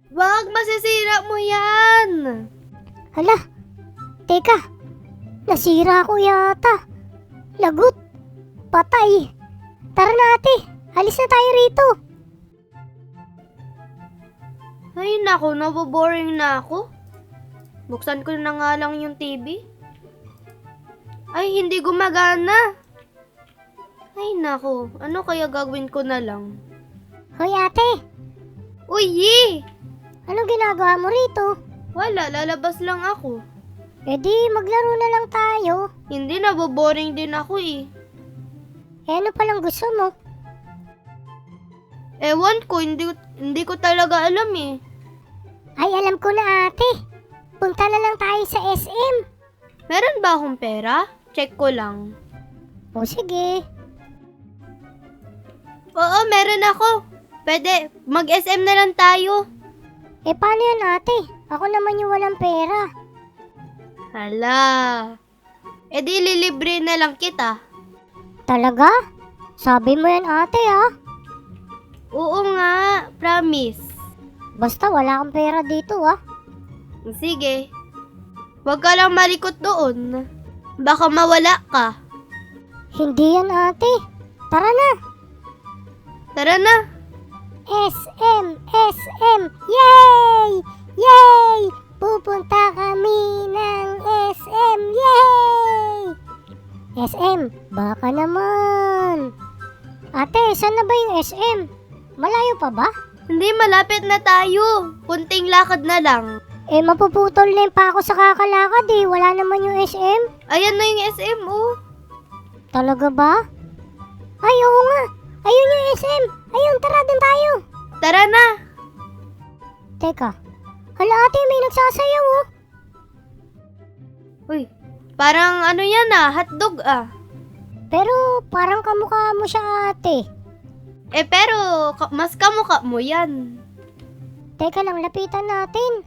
Wag, masisira mo yan! Hala, teka, nasira ko yata. Lagot, patay. Tara na ate, alis na tayo rito. Ay nako, naboboring na ako. Buksan ko na nga lang yung TV. Ay, hindi gumagana. Ay nako, ano kaya gagawin ko na lang? Hoy ate, Uy, Yi! anong ginagawa mo rito? Wala, lalabas lang ako. E di, maglaro na lang tayo. Hindi, naboboring din ako eh. Eh ano palang gusto mo? Ewan ko, hindi ko talaga alam eh. Ay, alam ko na ate. Punta na lang tayo sa SM. Meron ba akong pera? Check ko lang. O sige. Oo, meron ako. Pwede, mag-SM na lang tayo. Eh paano yan ate? Ako naman yung walang pera. Hala. E di lilibre na lang kita. Talaga? Sabi mo yan ate ah. Oo nga, promise. Basta wala kang pera dito ah. Sige. Huwag ka lang malikot doon. Baka mawala ka. Hindi yan ate. Tara na. Tara na. SM! SM! Yay! Yay! Pupunta kami ng SM! Yay! SM, baka naman. Ate, saan na ba yung SM? Malayo pa ba? Hindi, malapit na tayo. Kunting lakad na lang. Eh, mapuputol na yung pako sa kakalakad eh. Wala naman yung SM. Ayan na yung SM, oh. Talaga ba? Ay, oo nga. Ayun yung SM. Ayun, tara dun tayo. Tara na. Teka. Hala ate, may nagsasayaw oh. Uy, parang ano yan ah, hotdog ah. Pero parang kamukha mo siya ate. Pero mas kamukha mo yan. Teka lang, lapitan natin.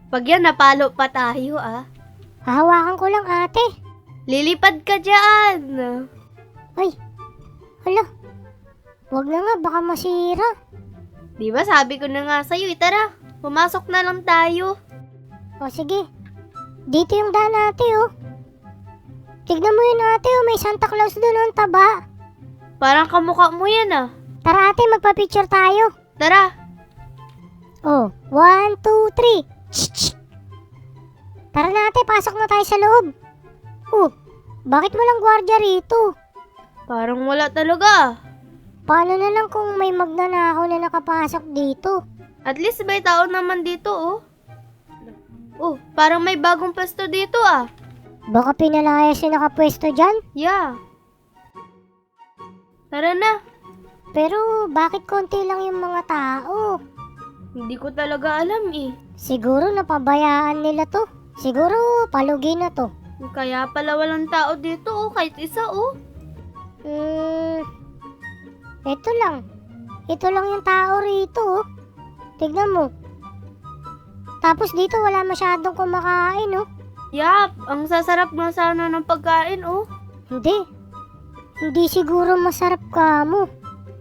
Pag yan, napalo pa tayo ah. Hahawakan ko lang ate. Lilipad ka dyan. Ay, hala. Wag na nga, baka masira. Di ba sabi ko na nga sa'yo, tara, pumasok na lang tayo. O sige, dito yung daan ate oh. Tignan mo yun ate oh, may Santa Claus doon ang taba. Parang kamukha mo yan ah. Tara ate, magpa-picture tayo. Tara. Oh, 1, 2, 3. Shh. Tara na ate, pasok na tayo sa loob. Oh, bakit walang gwardiya rito? Parang wala talaga. Paano na lang kung may magnanakaw na nakapasok dito? At least may tao naman dito oh. Oh, parang may bagong pwesto dito ah. Baka pinalayas yung nakapwesto dyan? Yeah. Tara na. Pero bakit konti lang yung mga tao? Hindi ko talaga alam eh. Siguro napabayaan nila to. Siguro palugi na to. Kaya pala walang tao dito oh, kahit isa oh. Ito lang. Ito lang yung tao rito oh. Tignan mo. Tapos dito wala masyadong kumakain oh. Yap, ang sasarap nga sana ng pagkain oh. Hindi. Hindi siguro masarap ka mo.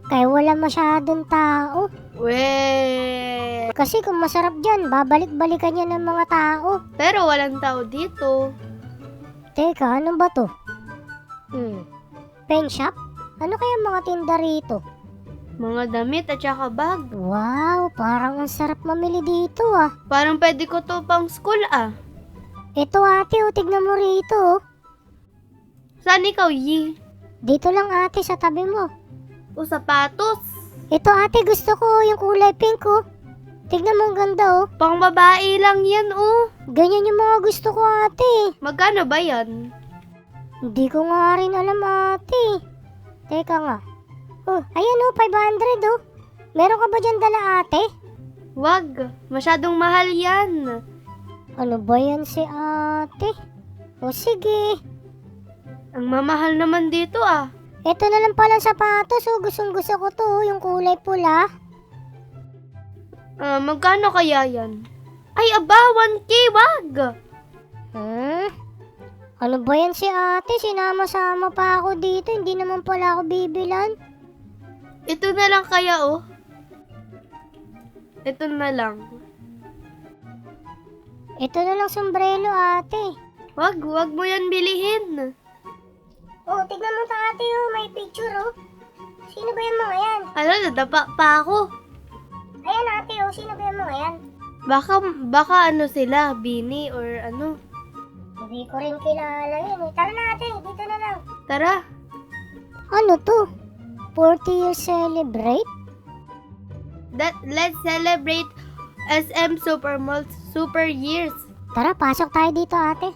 Kaya wala masyadong tao. Weh. Kasi kung masarap dyan, babalik-balikan yan ng mga tao. Pero walang tao dito. Teka, ano ba to? Pen shop? Ano kaya mga tinda rito? Mga damit at saka bag. Wow, parang ang sarap mamili dito ah. Parang pwede ko to pang school ah. Ito ate, oh, tignan mo rito oh. Saan ikaw, Yi? Dito lang ate, sa tabi mo. O sapatos. Ito ate, gusto ko yung kulay pink oh. Tignan mo ang ganda oh. Pang babae lang yan oh. Ganyan yung mga gusto ko ate. Magkano ba yan? Hindi ko nga rin alam ate. Teka nga. Oh, ayan oh, 500 oh. Meron ka ba dyan dala ate? Wag, masyadong mahal yan. Ano ba yan si ate? O sige. Ang mamahal naman dito ah. Ito na lang palang sapatos oh. Gustong gusto ko to oh, yung kulay pula. Magkano kaya yan? Ay aba, 1K, wag! Ano ba yan si ate? Sinama-sama pa ako dito. Hindi naman pala ako bibilan. Ito na lang kaya oh. Ito na lang. Ito na lang sombrero, ate. Wag mo yan bilihin. Oh, tignan mo ta, ate, oh. May picture, oh. Sino ba yung mga yan? Ano, nadapa pa ako. Ayan, ate, oh. Sino ba yung mga yan? Baka ano sila, Bini or ano. Hindi ko rin kilala yun, eh. Tara na, ate. Dito na lang. Tara. Ano to? 40 years celebrate? Let's celebrate SM Supermall Super Years. Tara, pasok tayo dito, ate.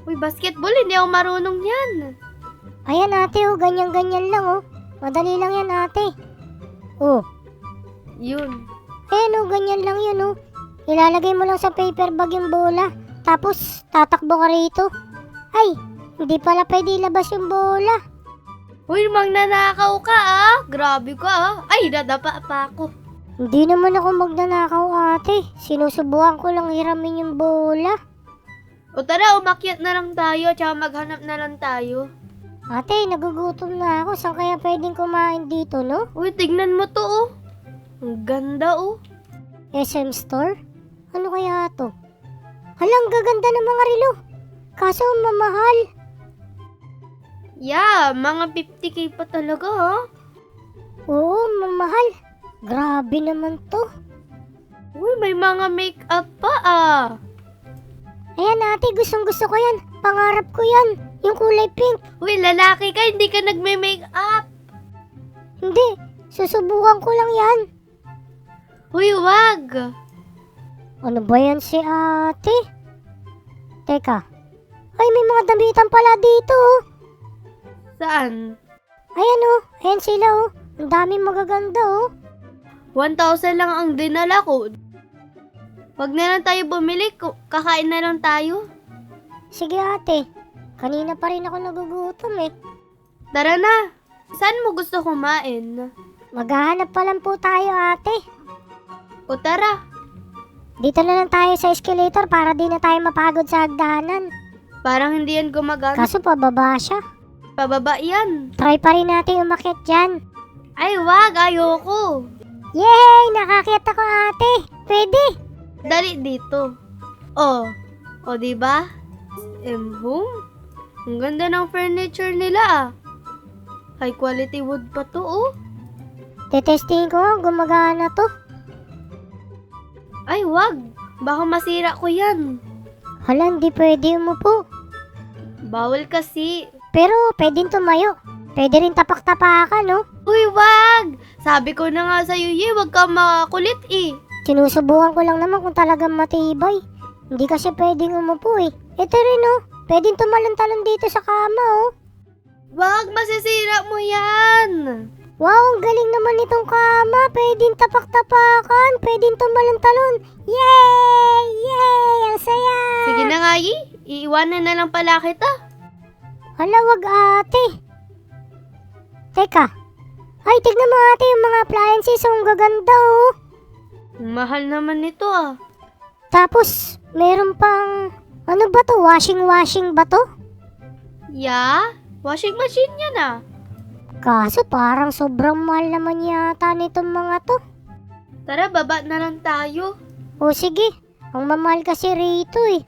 Uy, basketball, hindi ako marunong yan. Ayan, ate, oh. Ganyan-ganyan lang, oh. Madali lang yan, ate. Oh. Yun. Ayan, oh. Ganyan lang yun, oh. Ilalagay mo lang sa paper bag yung bola. Tapos, tatakbo ka rito. Ay, hindi pala pwede ilabas yung bola. Uy, magnanakaw ka ah. Grabe ka ah. Ay, nadapa pa ako. Hindi naman ako magnanakaw, ate. Sinusubukan ko lang hiramin yung bola. O tara, umakyat na lang tayo, tsaka maghanap na lang tayo. Ate, nagugutom na ako. Saan kaya pwedeng kumain dito, no? Uy, tignan mo to oh. Ang ganda oh. SM Store? Ano kaya to? Halang gaganda ng mga relo. Kaso mamahal. Yeah, mga 50k pa talaga ha. Oo, mamahal. Grabe naman to. Uy, may mga make-up pa ah. Ayan, ate, gustong gusto ko yan. Pangarap ko yan. Yung kulay pink. Uy, lalaki ka, hindi ka nagme-make-up. Hindi, susubukan ko lang yan. Uy, wag. Ano ba yan si ate? Teka. Ay, may mga damitan pala dito, oh. Saan? Ayan, oh. Ayan sila, oh. Ang daming magaganda, oh. 1,000 lang ang dinala ko. Wag na lang tayo bumili, kakain na lang tayo. Sige, ate. Kanina pa rin ako nagugutom, eh. Tara na. Saan mo gusto kumain? Maghahanap pa lang po tayo, ate. O tara. Dito na lang tayo sa escalator para di na tayo mapagod sa hagdanan. Parang hindi yan gumagana. Kaso pababa siya. Pababa yan. Try pa rin natin umakyat dyan. Ay, wag. Ayoko. Yay! Nakakyat ako, ate. Pwede. Dali dito. Oh. O, diba? Home? Ang ganda ng furniture nila ah. High quality wood pa to oh. Tetestingin ko nga gumagana to. Ay, wag. Baka masira ko yan. Hala, hindi pwede umupo. Bawal kasi. Pero pwedeng tumayo. Pwede rin tapak-tapakan, no? Uy, wag! Sabi ko na nga sa'yo, wag ka makulit eh. Sinusubukan ko lang naman kung talagang matibay. Hindi kasi pwedeng umupo eh. Ito rin, oh. Pwedeng tumalon-talon dito sa kama, oh. Wag, masisira mo yan. Wow, ang galing naman itong kama. Pwedeng tapak-tapakan. Pwedeng tumalon-talon. Yay! Yay! Ang saya! Sige na nga, iiwanan na lang pala kita. Hala, wag ate. Teka. Ay, tignan mo ate yung mga appliances. Ang gaganda, oh. Mahal naman nito ah. Tapos, meron pang... Ano ba to? Washing ba to? Yeah? Washing machine yan ah. Kaso parang sobrang mahal naman yata nitong mga to. Tara, baba na lang tayo. O sige, ang mamahal kasi rito eh.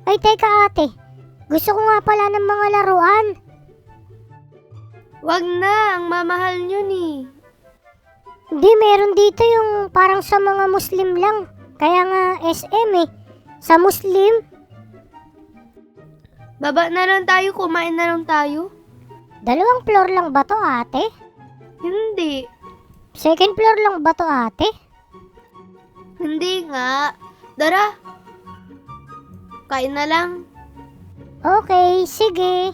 Ay teka ate, gusto ko nga pala ng mga laruan. Wag na, ang mamahal nyo ni. Hindi, meron dito yung parang sa mga Muslim lang. Kaya nga SM eh. Sa Muslim, Baba na lang tayo, kumain na lang tayo. 2 floor lang ba to ate? Hindi. 2nd floor lang ba to ate? Hindi nga. Tara. Kain na lang. Okay, sige.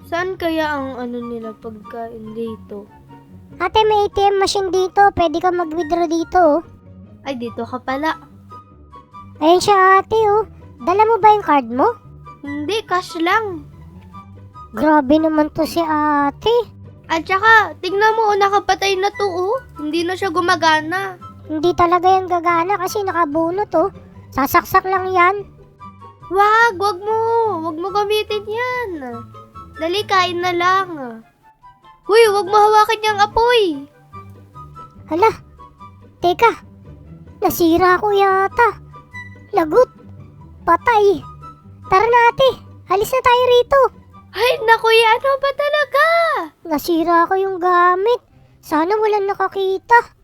Saan kaya ang ano nila pagkain dito? Ate, may ATM machine dito. Pwede ka mag-withdraw dito, oh. Ay, dito ka pala. Ayun siya ate, oh. Dala mo ba yung card mo? Hindi, cash lang. Grabe naman to si ate. At saka, tingnan mo, nakapatay na to, oh. Hindi na siya gumagana. Hindi talaga yan gagana kasi nakabunot, oh. Sasaksak lang yan. Wag mo. Wag mo gamitin yan. Dali, kain na lang. Huy, wag mo hawakan yung apoy. Hala, teka. Nasira ko yata. Lagot. Patay. Tara na ate, alis na tayo rito. Ay, naku, ano ba talaga? Nasira ko yung gamit. Sana walang nakakita.